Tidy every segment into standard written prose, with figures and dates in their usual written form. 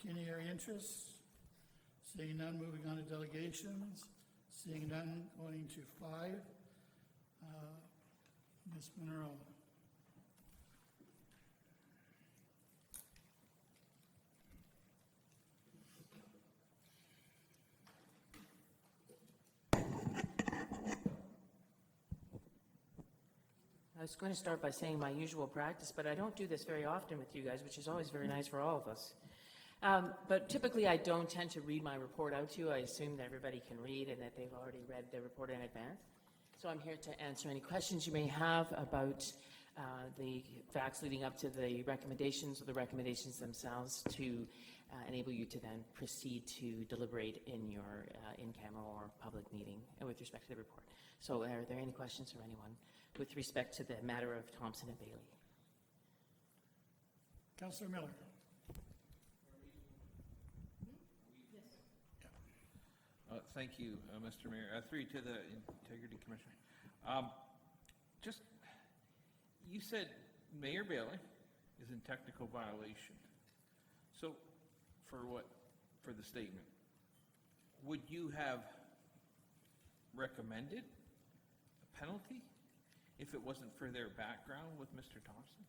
pecuniary interests? Seeing none, moving on to delegations. Seeing none, going to 5. Ms. Monroe. I was going to start by saying my usual practice, but I don't do this very often with you guys, which is always very nice for all of us. But typically I don't tend to read my report out to you. I assume that everybody can read and that they've already read the report in advance. So I'm here to answer any questions you may have about the facts leading up to the recommendations or the recommendations themselves to enable you to then proceed to deliberate in your in-camera or public meeting with respect to the report. So are there any questions from anyone with respect to the matter of Thompson and Bailey? Councillor Miller. Thank you, Mr. Mayor. 3 to the Integrity Commissioner. You said Mayor Bailey is in technical violation. So, for what? For the statement. Would you have recommended a penalty if it wasn't for their background with Mr. Thompson?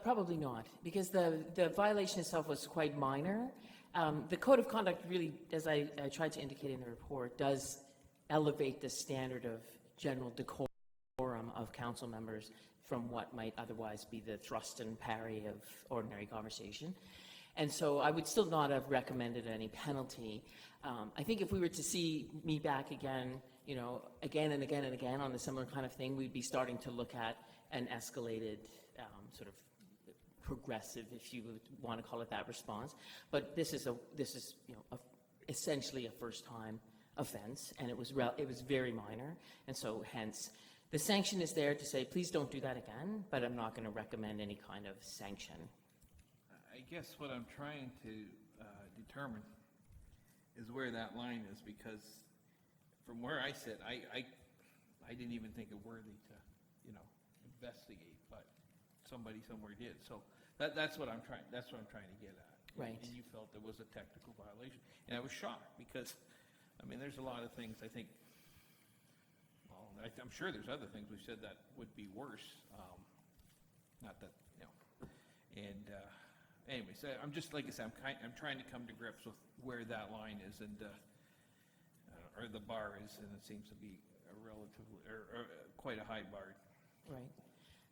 Probably not, because the violation itself was quite minor. The code of conduct really, as I tried to indicate in the report, does elevate the standard of general decorum of council members from what might otherwise be the thrust and parry of ordinary conversation. And so I would still not have recommended any penalty. I think if we were to see me back again, you know, again and again and again on a similar kind of thing, we'd be starting to look at an escalated sort of progressive, if you would want to call it that, response. But this is you know, essentially a first-time offense, and it was very minor, and so hence the sanction is there to say, please don't do that again. But I'm not going to recommend any kind of sanction. I guess what I'm trying to determine is where that line is, because from where I sit, I didn't even think it worthy to, you know, investigate, but somebody somewhere did. So that's what I'm trying. That's what I'm trying to get at. Right. And you felt there was a technical violation, and I was shocked because, I mean, there's a lot of things I think. Well, I'm sure there's other things we said that would be worse. Not that, you know. And anyways, I'm just, like I said, I'm trying to come to grips with where that line is, and or the bar is, and it seems to be a relatively or quite a high bar. Right.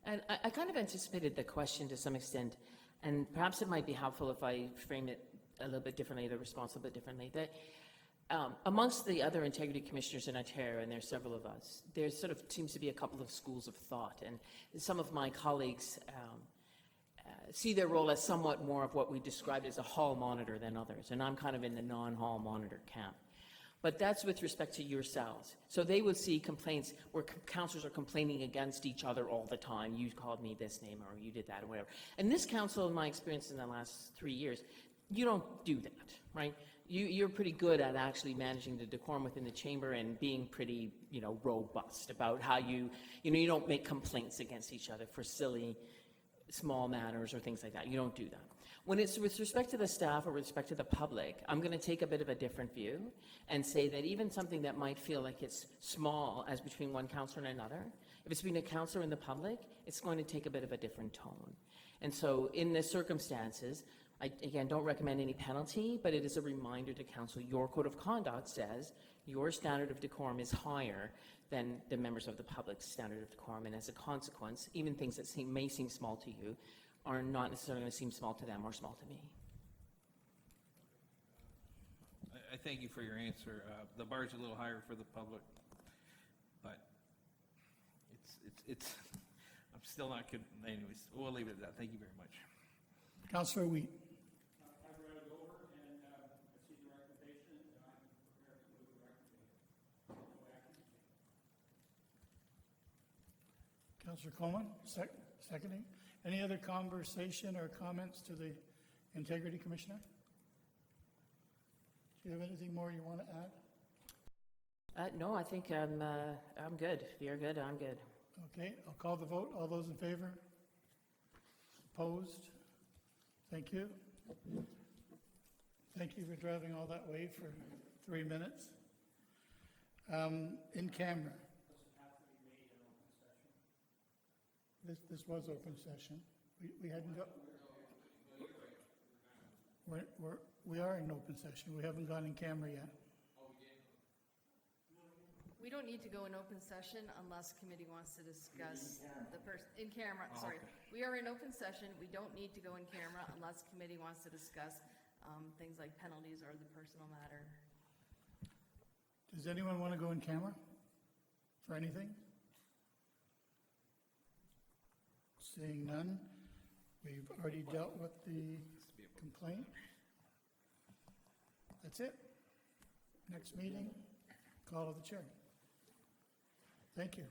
And I kind of anticipated the question to some extent, and perhaps it might be helpful if I frame it a little bit differently, the response a little bit differently, that amongst the other integrity commissioners in Ontario, and there's several of us, there sort of seems to be a couple of schools of thought, and some of my colleagues see their role as somewhat more of what we described as a hall monitor than others, and I'm kind of in the non-hall monitor camp. But that's with respect to yourselves. So they would see complaints where councillors are complaining against each other all the time. You called me this name, or you did that, or whatever. And this council, in my experience in the last 3 years, you don't do that, right? You're pretty good at actually managing the decorum within the chamber and being pretty, you know, robust about how you don't make complaints against each other for silly, small matters or things like that. You don't do that. When it's with respect to the staff or with respect to the public, I'm going to take a bit of a different view and say that even something that might feel like it's small as between one councillor and another, if it's between a councillor and the public, it's going to take a bit of a different tone. And so in the circumstances, I, again, don't recommend any penalty, but it is a reminder to council, your code of conduct says your standard of decorum is higher than the members of the public's standard of decorum, and as a consequence, even things that may seem small to you are not necessarily going to seem small to them or small to me. I thank you for your answer. The bar's a little higher for the public, but it's I'm still not good. Anyways, we'll leave it at that. Thank you very much. Councillor Wheat. I've read it over, and I see the recommendation, and I'm prepared to move the recommendation. No action. Councillor Coleman, seconding. Any other conversation or comments to the Integrity Commissioner? Do you have anything more you want to add? No, I think I'm good. If you're good, I'm good. Okay, I'll call the vote. All those in favor? Opposed? Thank you. Thank you for driving all that way for 3 minutes. In camera. This was open session. We hadn't got. We are in open session. We haven't gone in camera yet. We don't need to go in open session unless committee wants to discuss the person, in camera, sorry. We are in open session, we don't need to go in camera unless committee wants to discuss things like penalties or the personal matter. Does anyone want to go in camera for anything? Seeing none, we've already dealt with the complaint. That's it. Next meeting, call of the chair. Thank you.